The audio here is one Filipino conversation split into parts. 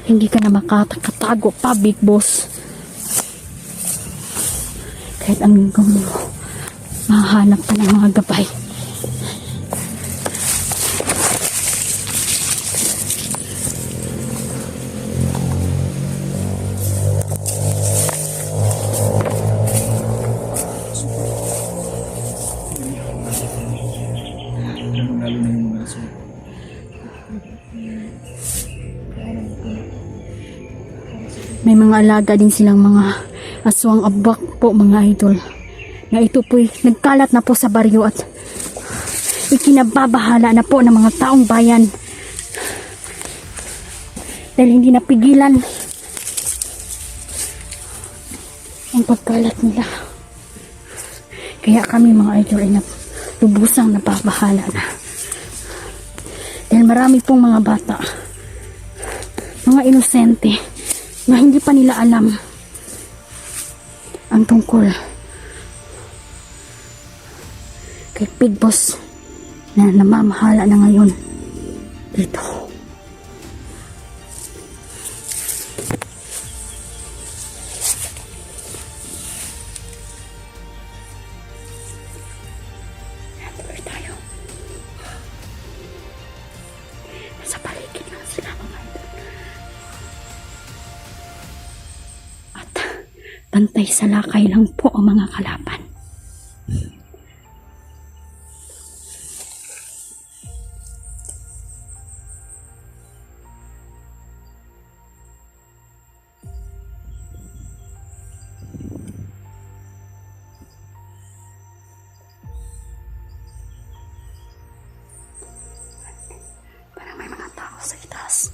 Hindi ka na makakatago pa, Big Boss. Kahit ang lingkong mo, mahahanap ka ng mga gabay. May mga alaga din silang mga aswang abak po, mga idol, na ito po'y nagkalat na po sa baryo at ikinababahala na po ng mga taong bayan dahil hindi napigilan ang pagkalat nila. Kaya kami, mga idol, ay lubusang nababahala na dahil marami pong mga bata, mga inosente, na hindi pa nila alam ang tungkol kay Big Boss na namamahala na ngayon dito. Tuloy tayo. Nasa paligid lang sila, mga idol. Bantay sa lakay lang po ang mga kalaban. Parang may mga tao sa itaas.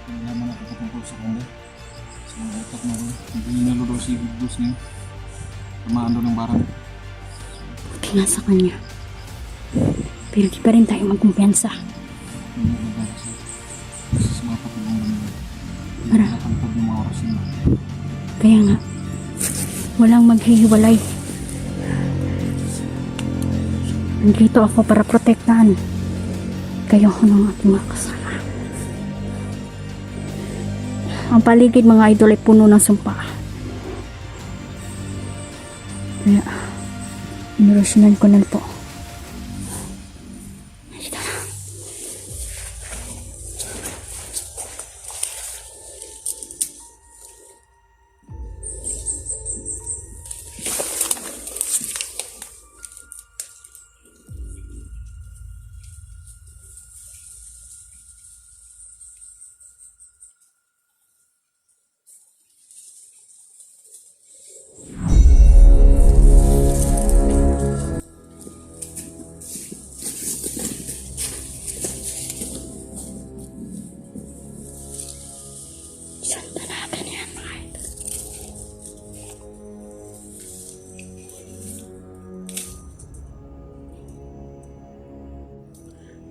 Hindi naman ako patungkol sa kanila. Sa mga utak na rin. Hindi nilo daw si Big Boss niya. Tamaan daw ng barang. Okay nga sa kanya. Pero di pa rin tayo magkumpiyansa. Hindi na ba kasi. Kasi sa mga patulungan nila. Para? Nakantag yung mga oras nila. Kaya nga, walang maghihiwalay. Nandito ako para protektahan kayo ng ating mga kasama. Ang paligid, mga idol, ay puno ng sumpa. Kaya, inirasyonan ko na po. Dito na.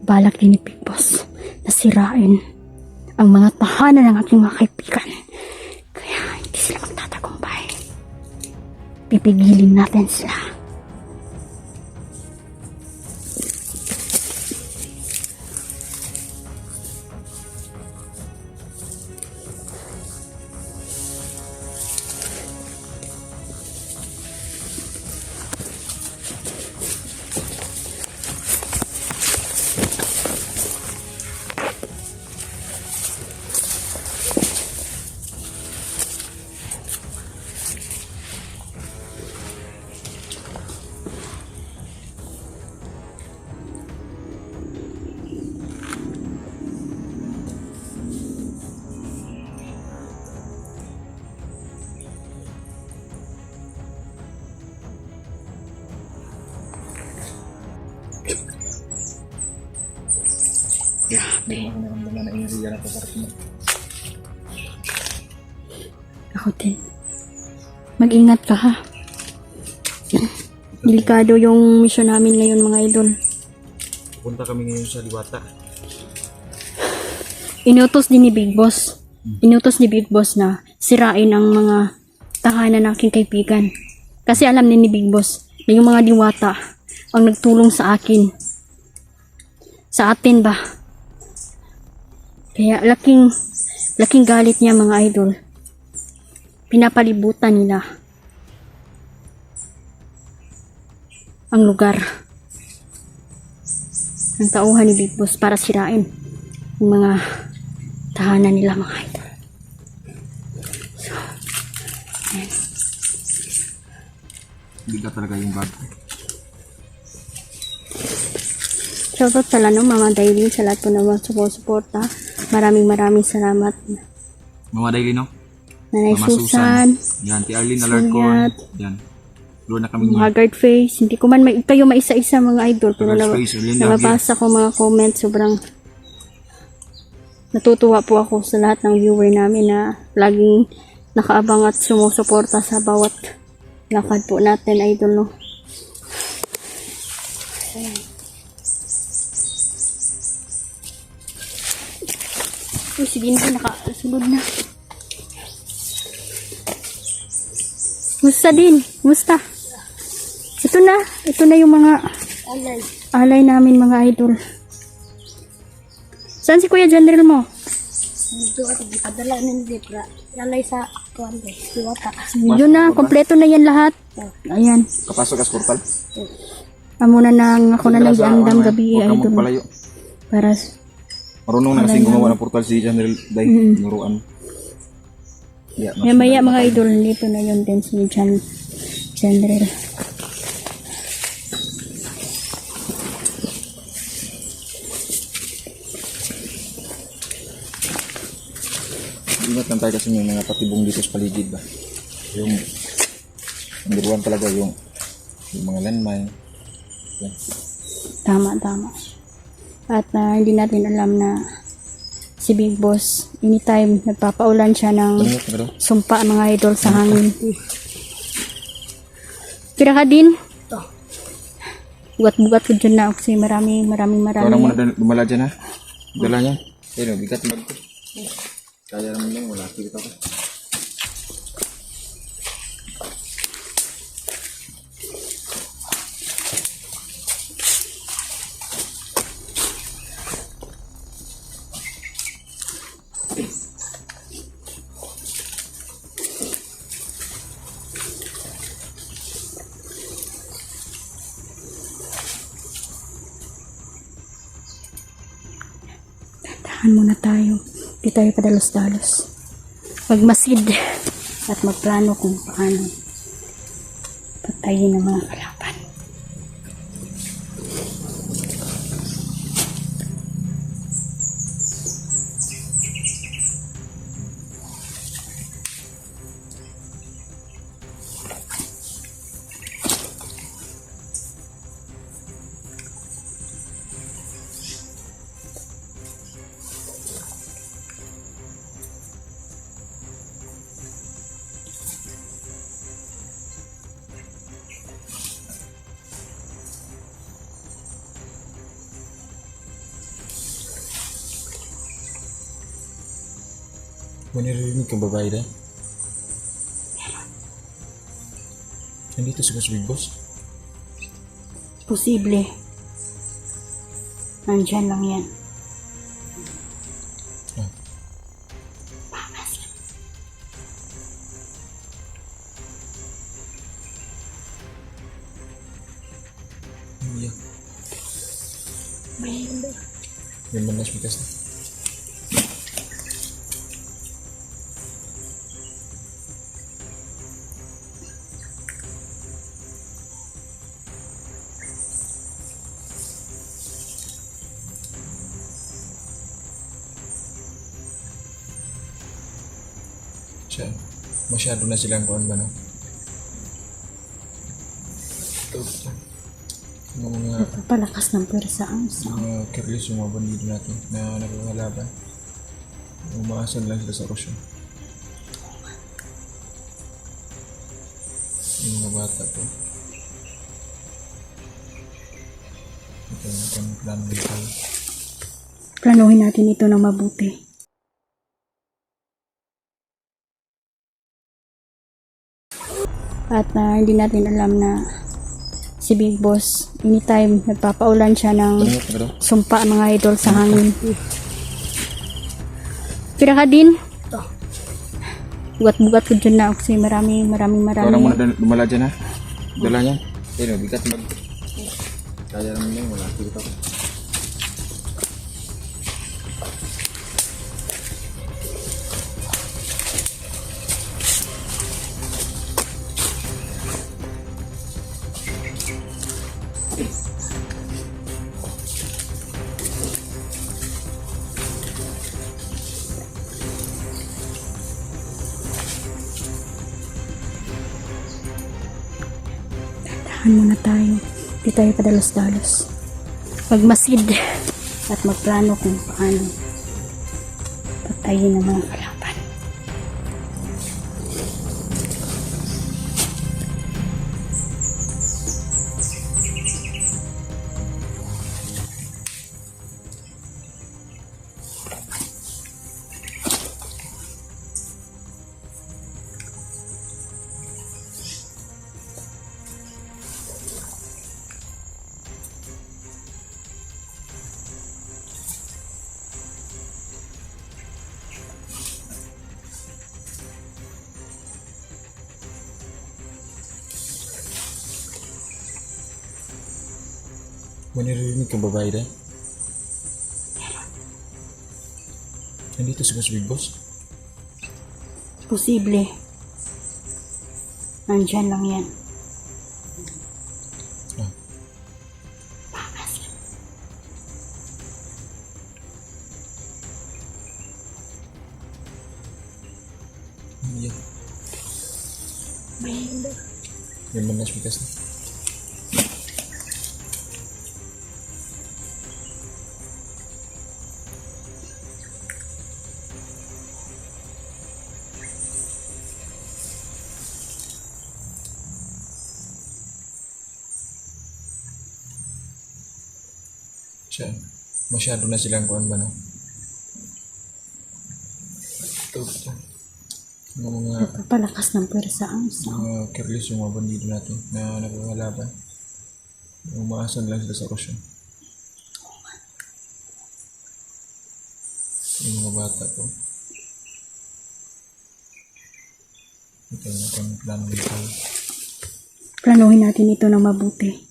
balak din ni Big Boss na sirain ang mga tahanan ng aking mga kaibigan. Kaya hindi sila magtatagumpay. Pipigilin natin sila. Hindi mo naramdaman na iniriya na pagkakas mo. Ako din. Mag-ingat ka ha. Delikado yung mission namin ngayon mga idol. Pupunta kami ngayon sa Diwata. Inutos din ni Big Boss. Inutos ni Big Boss na sirain ang mga tahanan ng aking kaibigan. Kasi alam ni Big Boss na yung mga diwata ang nagtulong sa akin. Sa atin ba? Kaya laking galit niya mga idol. Pinapalibutan nila ang lugar ng tauhan ni Big Boss para sirain yung mga tahanan nila mga idol. So, ayan. Bigat talaga yung bag. Shoutout sa lahat ng mga daily, sa lahat po naman suporta. Maraming salamat. Mama Daily, no? Nanay Mama Susan, Yan, Ti Arlene Alarcon. Yan. Doon na kami niya. Haggard Face. Hindi ko man kayo maisa-isa mga idol. Pero Haggard Face, Arlene nababasa ko mga comments. Sobrang natutuwa po ako sa lahat ng viewer namin na laging nakaabang at sumusuporta sa bawat lakad po natin idol, no? Ayan. Uy, si Binti nakasunod na. Musta din? Musta? Ito na yung mga alay namin mga idol. Saan si Kuya General mo? Dito ako ipadala ng libra. Lalay sa kuwante. Diwata. Yun na, kompleto na yan lahat. Ayan. Kapasok as portal. Amuna na ako na lang andam gabi Huwag ka idol. magpalayo. Para Marunong na kasing gumawa ng portal si General Day. Nuruan. Yeah, maya mga idol, dito na yun din si General. Ingat lang tayo kasi may mga patibong dito sa paligid ba. Yung number one talaga yung mga landmine. Yan. Tama. At hindi natin alam na si Big Boss, anytime nagpapaulan siya ng sumpa mga idol sa hangin. Pira ka din? Bugat-bugat ko dyan na kasi maraming. Parang muna dumala dyan ha. Dala niya. Ayun, bigat yung bag ko. Kaya naman lang, wala kita ko. Muna tayo. Hindi tayo padalos-dalos. Magmasid at magplano kung paano patayin ng mga kalaban. May naririnig kang babae dahil? Nandito si Boss Big Boss? Posible. Nandyan lang yan. Ah. Iya. May manas bigas na. Siya, masyado na silang kuhan ba no? Ito. Yung mga Palakas ng pwersa ang sound. mga careless yung mga bandido natin na nagkakalaban. Umaasan lang sila sa orasyon. Yung mga bata po. Ito yung ating plano nito. Planuhin natin ito ng mabuti. At hindi natin alam na si Big Boss, anytime nagpapaulan siya ng sumpa mga idol sa hangin. Pira ka din? Bugat-bugat ko dyan na kasi marami. Orang mo na dumala dyan ha. Dala niya. Ayun, bigat mag... Kaya naman yun, wala kita ko. Muna tayo. Hindi tayo padalos-dalos. Magmasid at magplano kung paano patayin ang mga kalaban. May naririnig kang babae dahil? Nandito si Boss Big Boss? Posible. Nandyan lang yan. Ah. Iya. May manas bigas na. Siya, masyado na silang kuhan ba no? Ito. Yung mga Palakas ng pwersa ang sound. mga careless yung mga bandido natin na nagkakalaban. Umaasan lang sila sa orasyon. Yung mga bata po. Ito yung ating plano nito. Planuhin natin ito ng mabuti.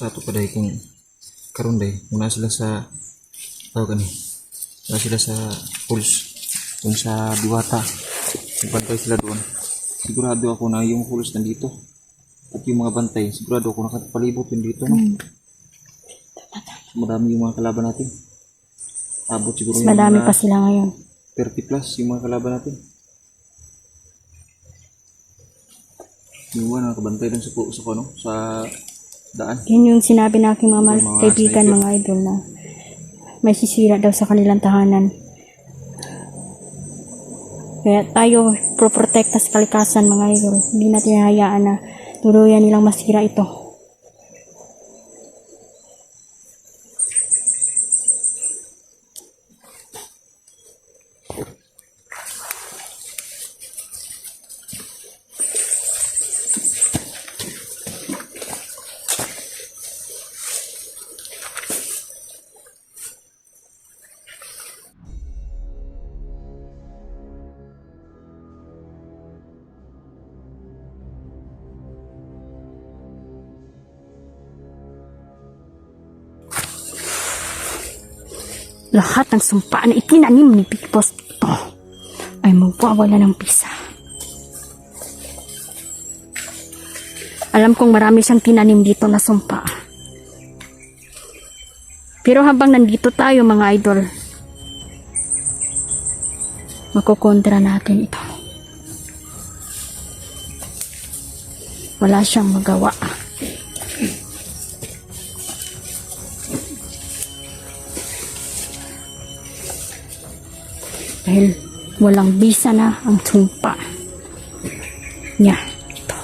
Sa ato pa dahil kung karon dahil muna sila sa tawag muna sila sa pulse kung sa Diwata bantay sila doon, sigurado ako na yung pulse nandito at yung mga bantay sigurado ako nakapalibot yun dito no? Marami yung mga kalaban natin, abot siguro Mas madami yung pa mga sila ngayon. 30 plus yung mga kalaban natin, yung mga nakabantay dun sa daan. Yun yung sinabi ng aking mga Mga kaibigan, sniper. mga idol, na may sisira daw sa kanilang tahanan. Kaya tayo proprotekta sa kalikasan, mga idol. Hindi natin hayaan na tuluyan nilang masira ito. lahat ng sumpa na itinanim ni Pipos ito ay mawawala ng bisa. Alam kong marami siyang tinanim dito na sumpa. Pero habang nandito tayo mga idol, makukontra natin ito. Wala siyang magawa. Dahil walang bisa na ang sumpa niya. Ito.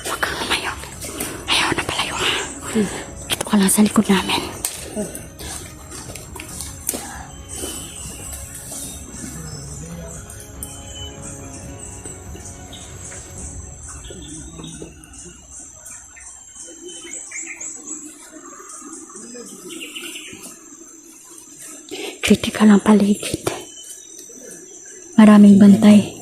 Huwag kang lumayo. Ayaw na palayo ha. Dito ka lang sa likod namin. Kritikal ang paligid. Maraming bantay.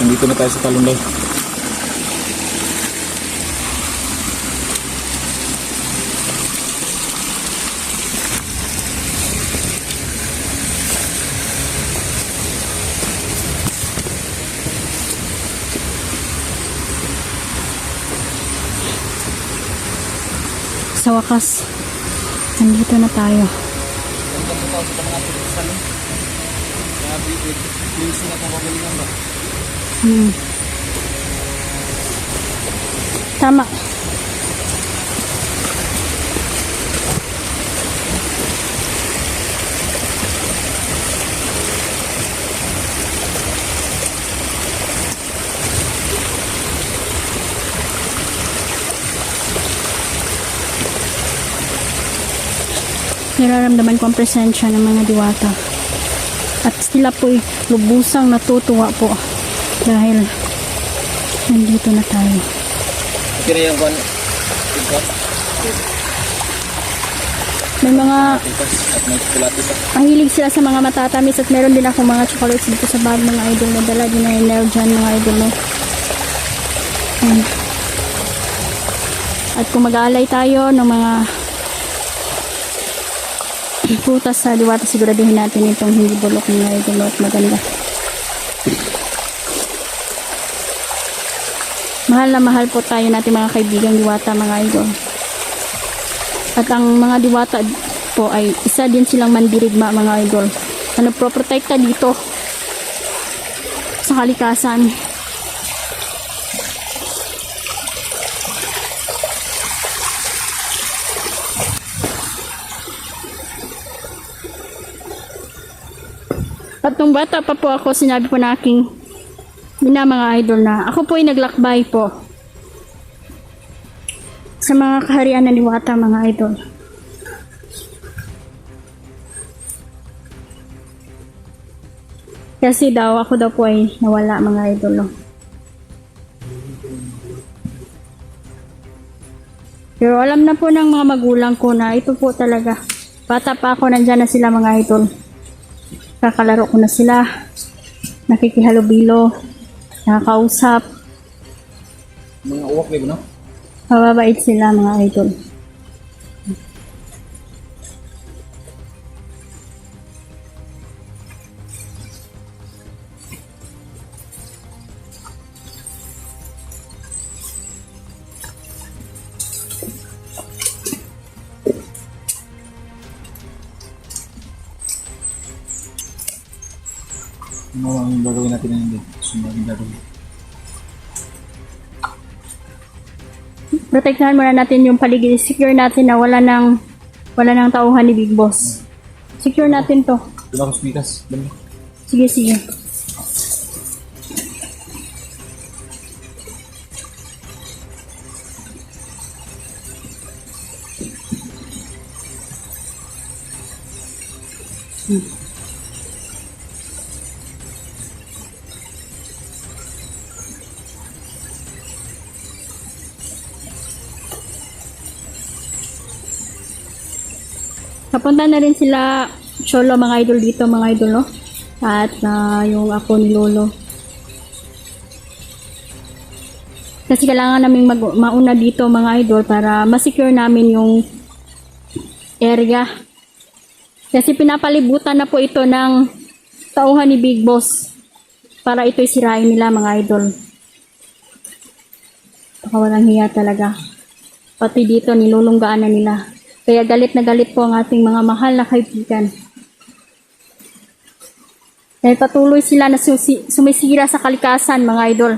Nandito na tayo sa Talunday. Sa wakas, nandito na tayo. Tama. Nararamdaman ko ang presensya ng mga diwata. At sila po'y lubusang natutuwa po dahil nandito na tayo. May mga Pitas at may chocolate pa. mahilig sila sa mga matatamis at meron din ako mga chocolates dito sa bag mga idol na dala din na Nerve dyan mga idol no. Ayan. At kung mag-aalay tayo ng mga putas sa Diwata, siguraduhin natin itong hindi bulok mga idol no, at maganda. Mahal na mahal po tayo natin mga kaibigang Diwata mga idol. At ang mga Diwata po ay isa din silang mandirigma mga idol. Na nagproprotekta dito sa kalikasan. At nung bata pa po ako, sinabi po na aking ina mga idol na ako po ay naglakbay po sa mga kaharian ng Diwata mga idol. Kasi daw ako daw po ay nawala mga idol. No? Pero alam na po ng mga magulang ko na ito po talaga. Bata pa ako, nandyan na sila mga idol. Kakalaro ko na sila. Nakikihalubilo. Nakakausap. Mga uwak ba no? Mababait sila mga idol. Ano ang gagawin natin na hindi? Sunod ang gagawin. Protektahan muna natin yung paligid. Secure natin na wala nang tauhan ni Big Boss. Secure natin to. Diba ako spikas? Dami. Sige, sige. Napunta na rin sila Cholo mga idol dito mga idol no. At yung apo ni Lolo. Kasi kailangan namin mauna dito mga idol para ma-secure namin yung area. Kasi pinapalibutan na po ito ng tauhan ni Big Boss para ito'y sirain nila mga idol. Baka walang hiya talaga. Pati dito nilulunggaan na nila. Kaya galit na galit po ang ating mga mahal na kaibigan. Dahil patuloy sila na sumisira sa kalikasan mga idol.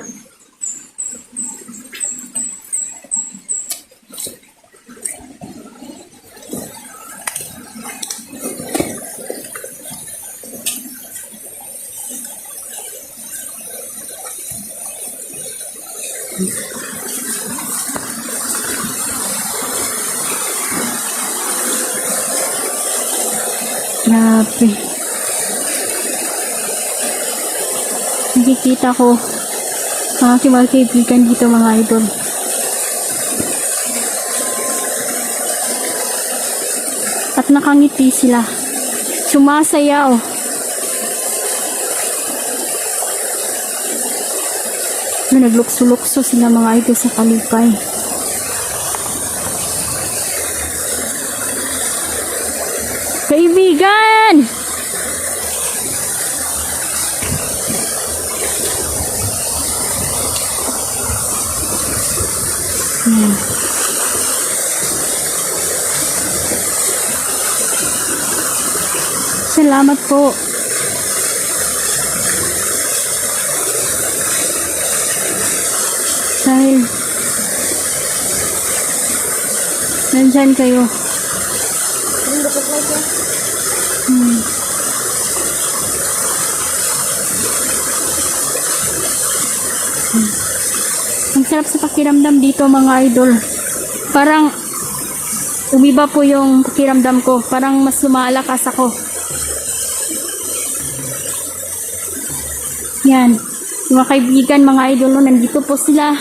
Grabe. Nakikita ko ang aking mga kaibigan dito mga idol. At nakangiti sila. Sumasayaw. Naglukso-lukso sila mga idol sa kalipay. Kaibigan! Salamat po. Dahil nandyan kayo. Ang sarap sa pakiramdam dito mga idol. Parang umiba po yung pakiramdam ko. Parang mas lumalakas ako. Yan. Yung mga kaibigan, mga idol, no, nandito po sila.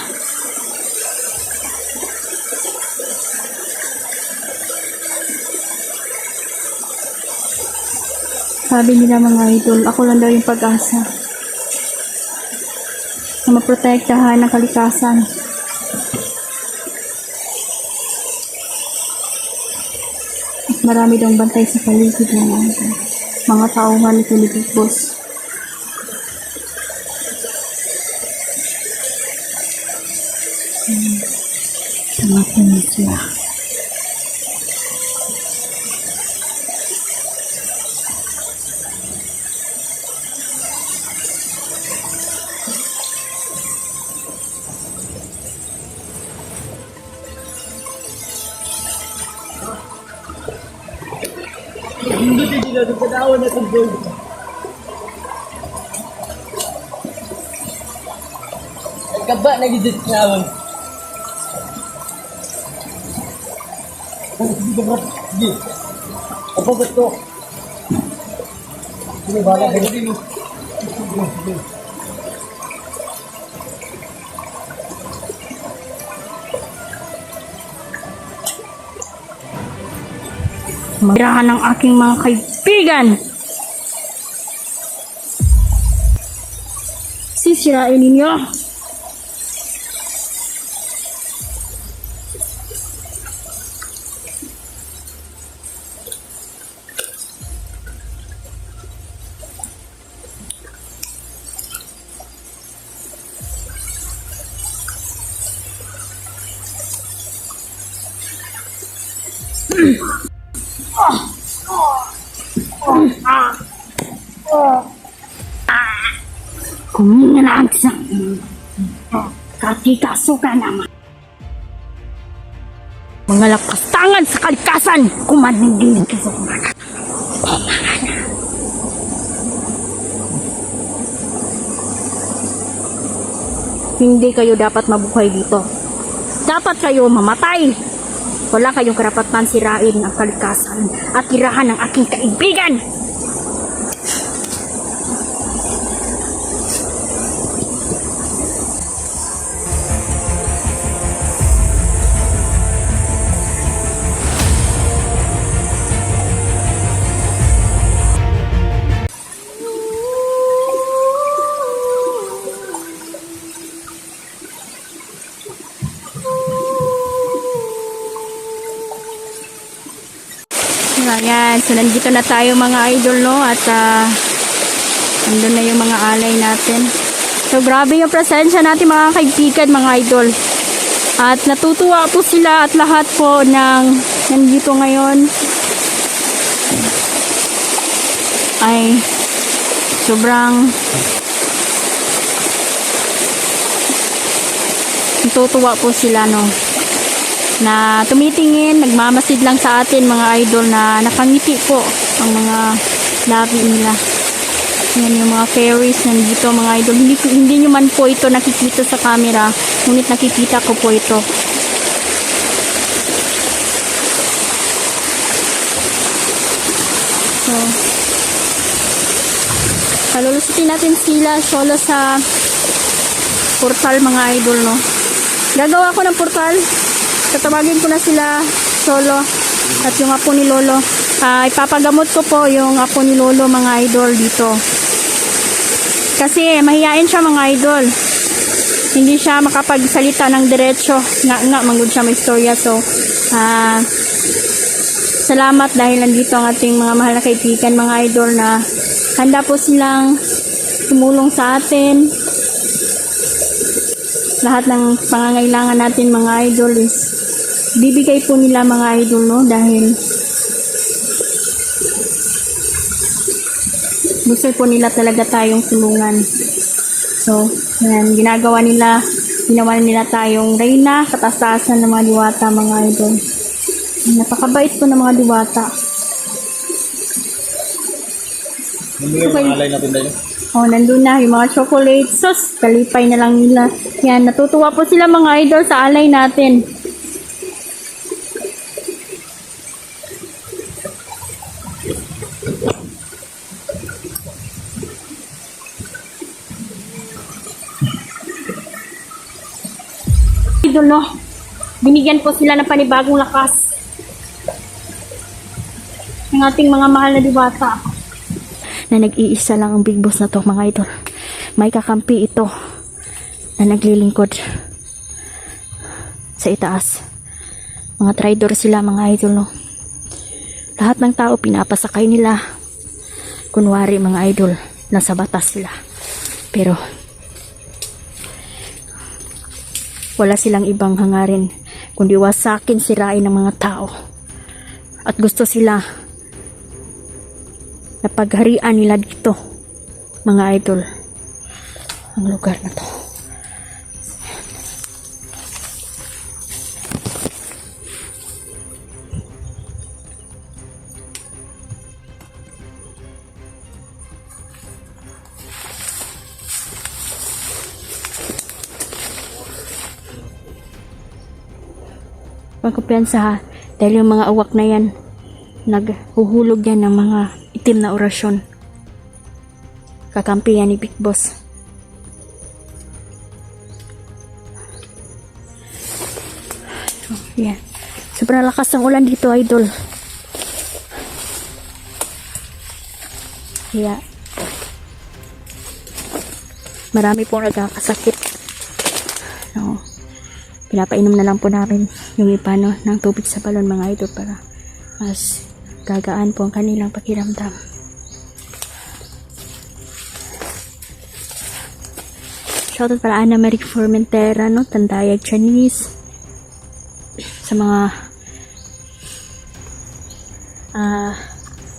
Sabi nila mga idol, ako lang daw yung pag-asa na maprotektahan ng kalikasan. At marami daw bantay sa paligid ng mga tauhan at nilibigos. Tumatin sila. Kaba na gidit nga mo. Sige. Apa betul? Ini bala gini. Magirahan ng aking mga kaibigan. Sisirain ninyo. Kumingalaan sa katikaso ka naman. Mga lakas tangan sa kalikasan, kumaningin ka sa mga. Hindi kayo dapat mabuhay dito. Dapat kayo mamatay. Wala kayong karapatan sirain ang kalikasan at tirahan ng aking kaibigan. Ayan, so nandito na tayo mga idol, no? At nandun na yung mga alay natin. So grabe yung presensya natin mga kaibigan, mga idol. At natutuwa po sila at lahat po ng nandito ngayon ay sobrang natutuwa po sila, no? Na tumitingin, nagmamasid lang sa atin mga idol, na nakangiti po ang mga labi nila. Yan yung mga fairies nandito mga idol. Hindi nyo man po ito nakikita sa camera, ngunit nakikita ko po ito. So, palulusutin natin sila solo sa portal mga idol, no? Gagawa ko ng portal. Tatawagin ko na sila solo at yung apo ni Lolo. Ipapagamot ko po yung apo ni Lolo mga idol dito. Kasi mahihain siya mga idol. Hindi siya makapagsalita ng diretso. Nga, manggod siya may istorya. So, salamat dahil nandito ang ating mga mahal na kaibigan mga idol na handa po silang tumulong sa atin. Lahat ng pangangailangan natin mga idol is bibigay po nila mga idol, no? Dahil gusto po nila talaga tayong tulungan. So, yan, ginawa nila tayong reyna, kataas-taasan ng mga diwata mga idol. Napakabait po ng mga diwata. Nandun yung mga alay natin tayo. Oh, nandun na yung mga chocolate sauce. Kalipay na lang nila. Yan, natutuwa po sila mga idol sa alay natin. Idol, no? Binigyan po sila ng panibagong lakas ng ating mga mahal na diwata. na nag-iisa lang ang Big Boss na to, mga idol. May kakampi ito na naglilingkod sa itaas. Mga traidor sila, mga idol, no? Lahat ng tao pinapasakay nila. Kunwari, mga idol, nasa batas sila. Pero wala silang ibang hangarin kundi wasakin, sirain ng mga tao. At gusto sila na pagharian nila dito, mga idol, ang lugar na to. Pagkumpiyansa ha, dahil yung mga awak na yan, naghuhulog yan ng mga itim na orasyon. Kakampi yan ni Big Boss. So, yan. Sobrang lakas ng ulan dito, idol. Kaya, marami pong nagkakasakit. No. Pinapainom na lang po namin yung iba, no, ng tubig sa balon, mga idol, para mas gagaan po ang kanilang pakiramdam. Shoutout para Ana Marie Formentera, no, Tandayag Chinese, sa mga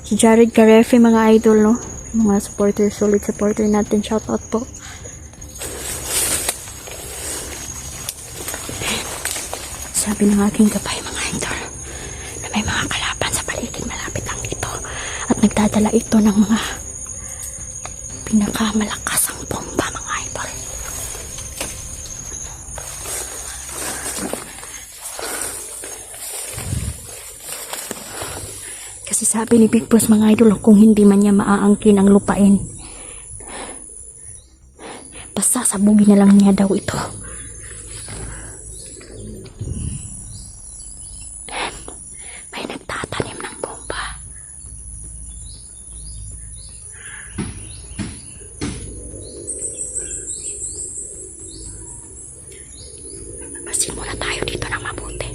si Jared Carefe, mga idol, no, mga supporter, solid supporter natin. Shoutout po. Sabi ng aking gabay, mga idol, na may mga kalaban sa paligid malapit lang dito at nagdadala ito ng mga pinakamalakasang bomba, mga idol. Kasi sabi ni Big Boss, mga idol, kung hindi man niya maaangkin ang lupain, basta sabugin na lang niya daw ito. Simula tayo dito ng mabuti.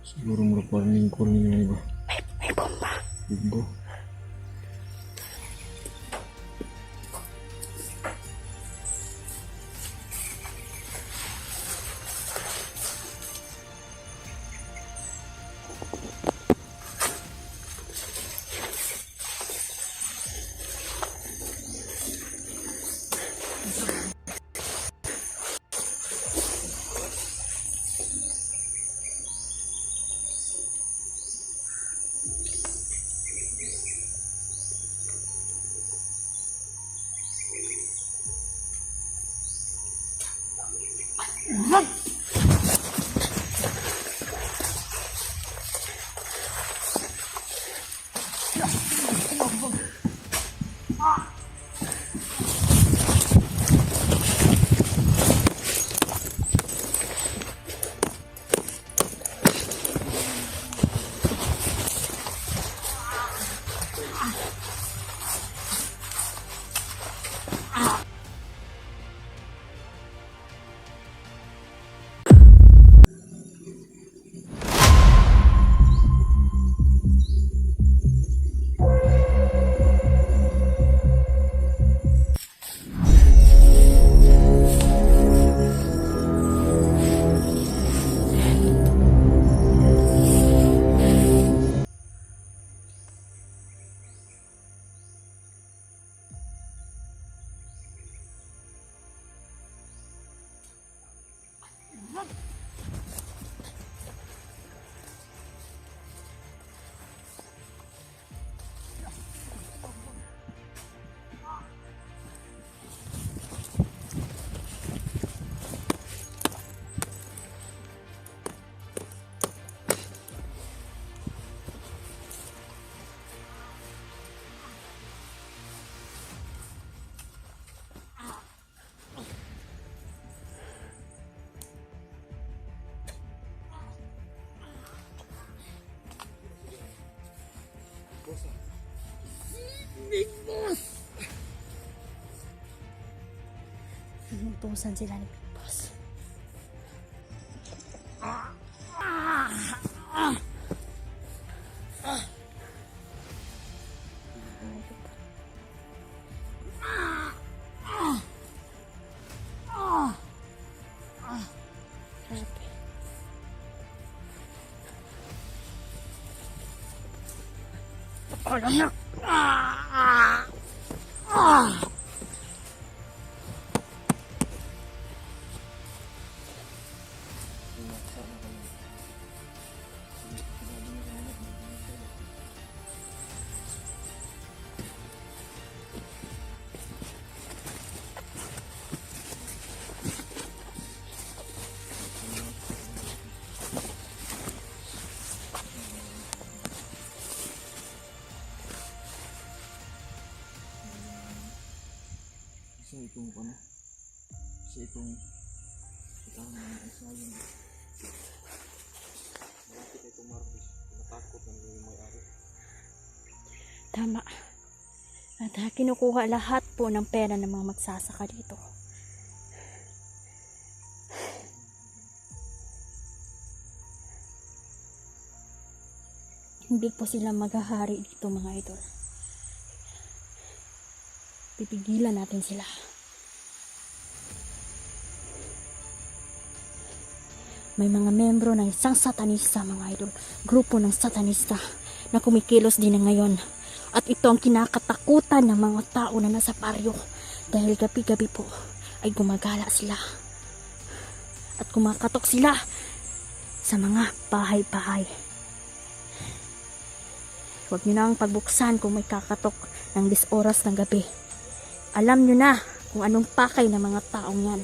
Siguro mo warning na iba. May bomba. Bumbo. Inutusan sila ni Big Boss. Alam na. Isa itong ano? Isa itong isa yung malapit na itong marbis. Natakot ng may-ari. Tama. At kinukuha lahat po ng pera ng mga magsasaka dito. Hindi po sila maghahari dito mga idol. Pipigilan natin sila. May mga membro ng isang satanista mga idol. Grupo ng satanista na kumikilos din na ngayon. At ito ang kinakatakutan ng mga tao na nasa baryo. Dahil gabi-gabi po ay gumagala sila. At kumakatok sila sa mga bahay-bahay. Huwag nyo na ang pagbuksan kung may kakatok ng 10 oras ng gabi. Alam nyo na kung anong pakay ng mga taong yan.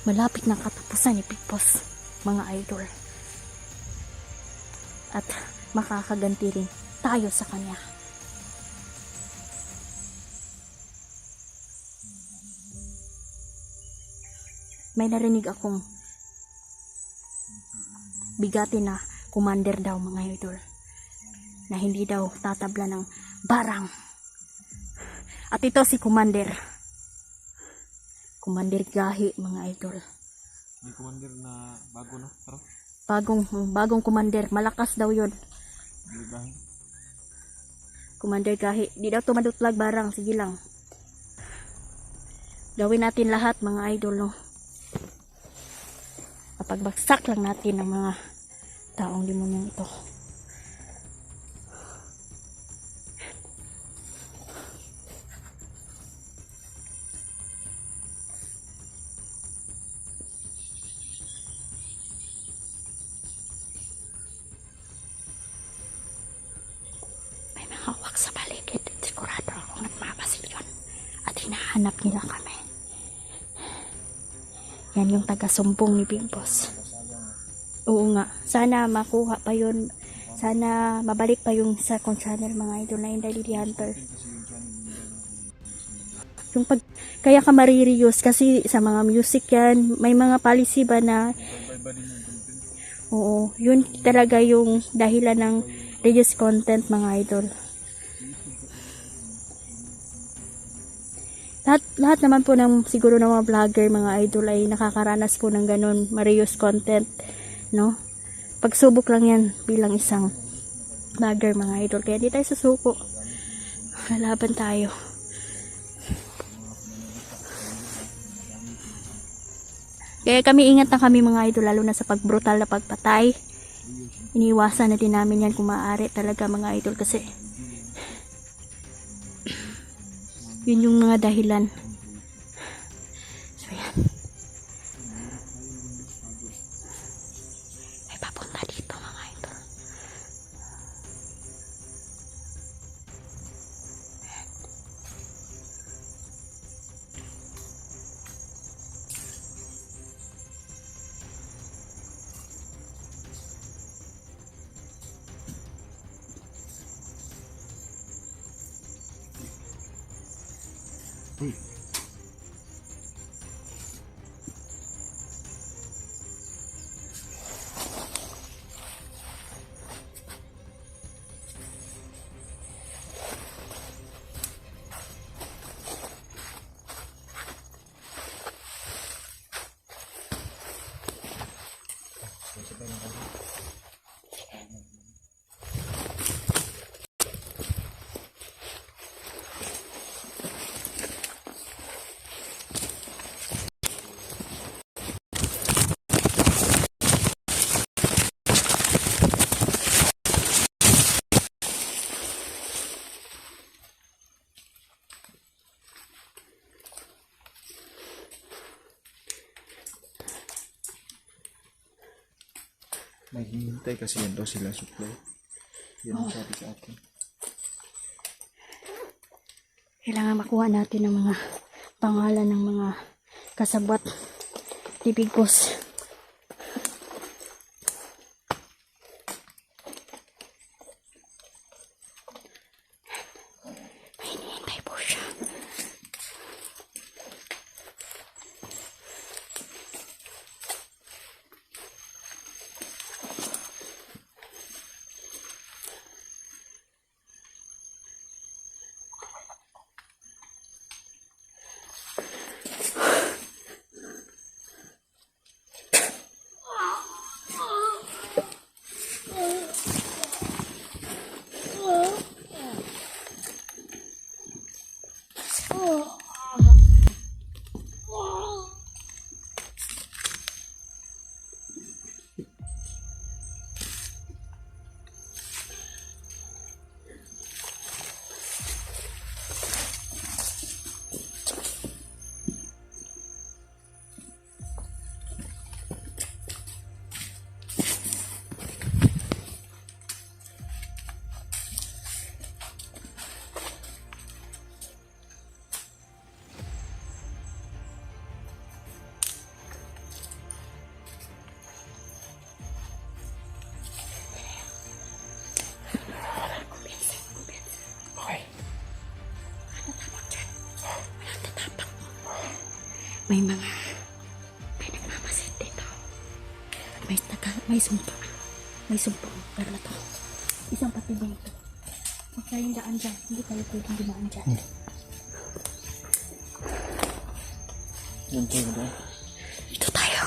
Malapit na katapusan ni Big Boss, mga idol. At makakaganti rin tayo sa kanya. May narinig akong bigatin na commander daw mga idol, na hindi daw tatabla ng barang. At ito si commander. Commander Gahi, mga idol. May commander na bago no? Pero, Bagong commander, malakas daw yun. ligahin. Commander Gahi, di daw tumadutlag barang, sige lang. Gawin natin lahat, mga idol, no? Papagbagsak lang natin ang mga taong demonyong ito. May mga hawak sa paligid. Sigurado ako nagmapasil yun. At hinahanap nila kami. Yan yung taga-sumpong ni Big Boss. Oo nga. Sana makuha pa yun. Sana mabalik pa yung sa kong channel, mga idol, na Inday Lily Hunter. Yung kaya ka marireuse kasi sa mga music yan. May mga policy ba na oo. Yun talaga yung dahilan ng reduce content, mga idol. Lahat naman po ng siguro ng mga vlogger, mga idol, ay nakakaranas po ng ganun, ma-reuse content, no? Pagsubok lang yan bilang isang vlogger, mga idol. Kaya di tayo susuko. Lalaban tayo. Kaya kami ingat na kami, mga idol, lalo na sa pagbrutal na pagpatay. Iniiwasan na din namin yan kung maaari talaga, mga idol, kasi yun yung mga dahilan. So yan. May papunta dito, mga idol. Uy. May hinihintay kasi yan daw sila supply. Yan ang sabi sa akin. Kailangan makuha natin ang mga pangalan ng mga kasabwat ni Big Boss. May hinihintay po siya. May nagmamasid dito. May sumpa. May sumpa. Pero na to. Isang patibay ito. Huwag tayong daan dyan. Hindi tayo pwedeng dumaan dyan. Yan tayo dahil. Ito tayo.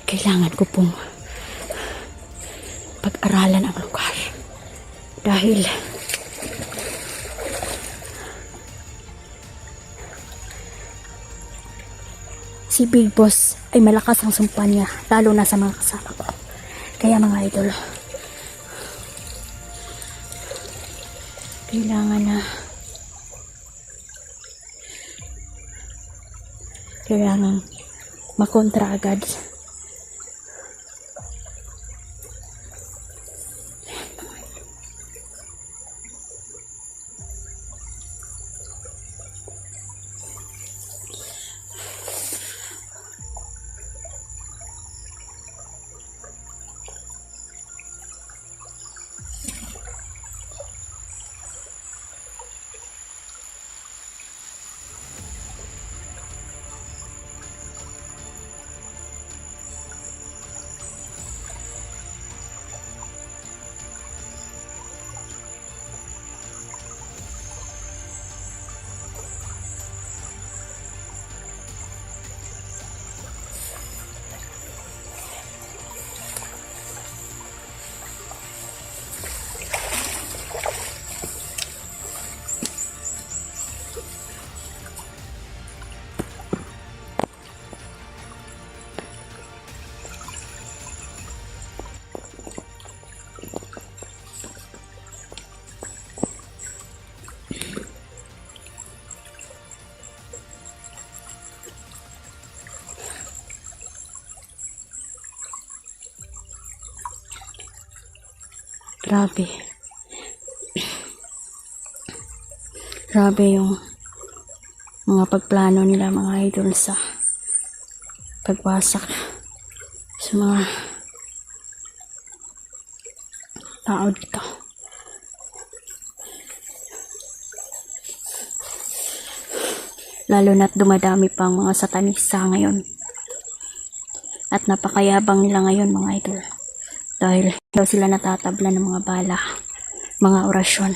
Kailangan ko pong pag-aralan ang lugar. Dahil si Big Boss ay malakas ang sumpa niya, lalo na sa mga kasama ko. Kaya mga idol, kailangan makontra agad. Grabe. Grabe yung mga pagplano nila mga idol sa pagwasak sa mga tao dito. Lalo na't dumadami pang mga satanista ngayon. At napakayabang nila ngayon mga idol. Dahil daw sila natatabla ng mga bala, mga orasyon.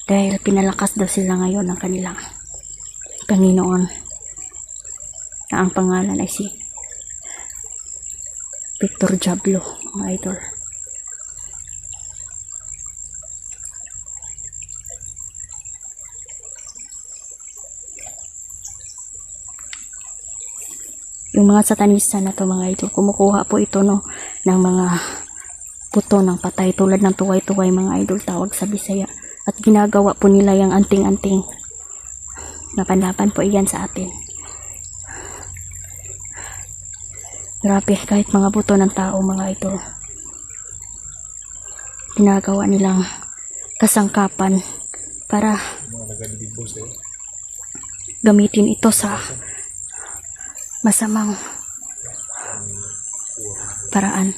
Dahil pinalakas daw sila ngayon ng kanilang Panginoon na ang pangalan ay si Victor Diablo, mga idol. Yung mga satanista na to mga idol, kumukuha po ito ng mga puto ng patay tulad ng tuway-tuway mga idol tawag sa Bisaya. At ginagawa po nila yung anting-anting. Napanlapan po iyan sa atin. Grabe, kahit mga buto ng tao mga idol. Ginagawa nilang kasangkapan para gamitin ito sa masamang paraan.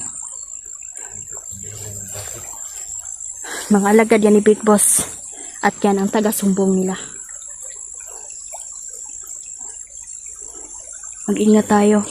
Mga alagad yan ni Big Boss at yan ang taga-sumbong nila. Mag-ingat tayo.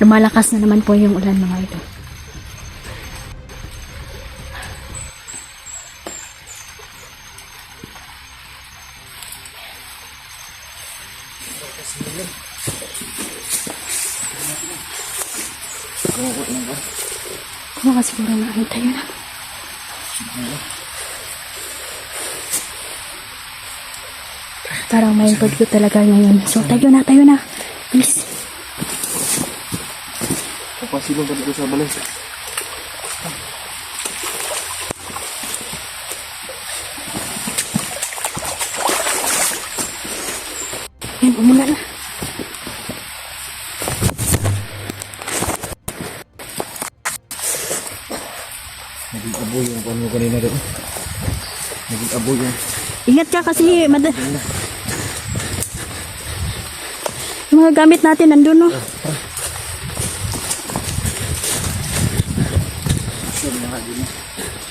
lumalakas na naman po yung ulan mga idol. Kung siguro na ay tayo na. Parang may bagyo talaga ngayon. So tayo na. Please. Papasilong ka dito sa balay. Yan, umulan na. Naging aboy yung ano kanina doon. Naging aboy yung Ingat ka kasi yung mga gamit natin nandun, no? yung mga din.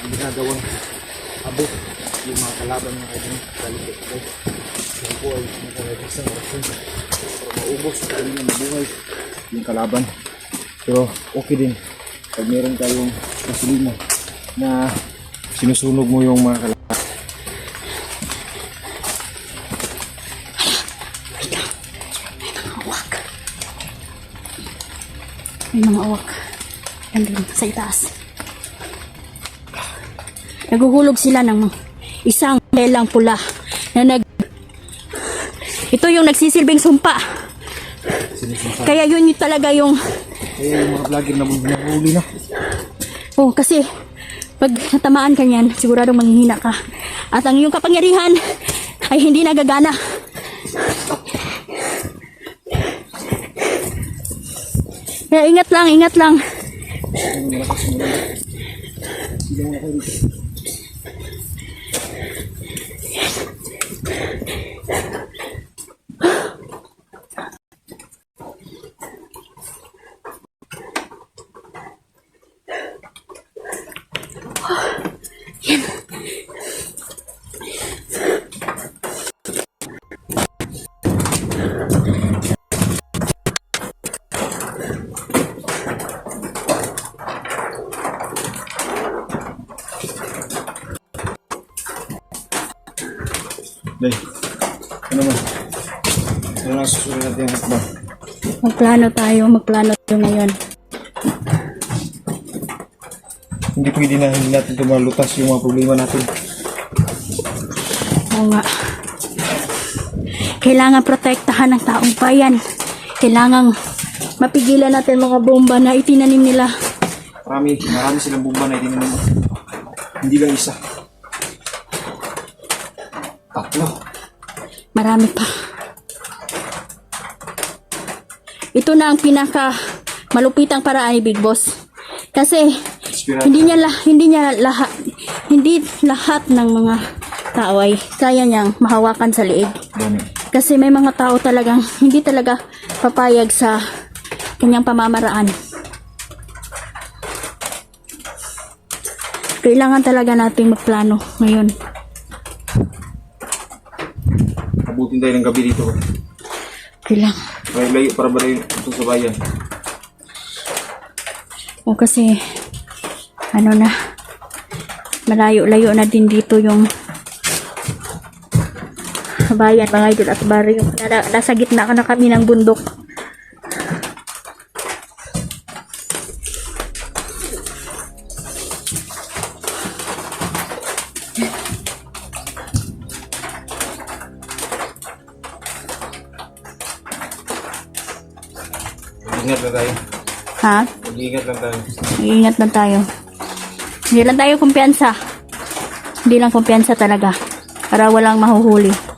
Ang ginagawang abo. Yung mga kalaban ng kanyang kalipit. Yung po ay nakaragisa ng rason. Para maubos ang kanyang mabuhay. Yung kalaban. Pero okay din. Pag meron tayong gasolina na sinusunog mo yung mga kalaban. May mga uwak. Nandun sa itaas. Naguhulog sila ng isang lelang pula na ito yung nagsisilbing sumpa. Kaya yun yung talaga yung Kaya yung mga vlogger na nahuli na. oh, kasi pag natamaan ka niyan, siguradong manghihina ka. At ang iyong kapangyarihan ay hindi nagagana. Kaya ingat lang. Day, ano man? Ano na susunod natin ang hakbang? Magplano tayo ngayon. Hindi pwede na hindi natin tumalutas yung mga problema natin. Oo nga. Kailangan protektahan ng taong bayan. Kailangan mapigilan natin mga bomba na itinanim nila. Marami silang bomba na itinanim. Hindi lang isa. 3. Marami pa. Ito na ang pinaka malupitang paraan ni Big Boss. Kasi hindi lahat ng mga tao ay kaya niyang mahawakan sa liig. Kasi may mga tao talagang hindi talaga papayag sa kanyang pamamaraan. Kailangan talaga nating magplano ngayon. Abutin tayo ng gabi dito. Kailangan. Layo para ba ito sa bayan? O kasi malayo-layo na din dito yung bayan mga idol at baryo. Nasa gitna na kami ng bundok. Ingat lang tayo. Ha? Mag-iingat lang tayo. Iingat lang tayo. Hindi lang tayo kumpiyansa. Hindi lang kumpiyansa talaga. Para walang mahuhuli.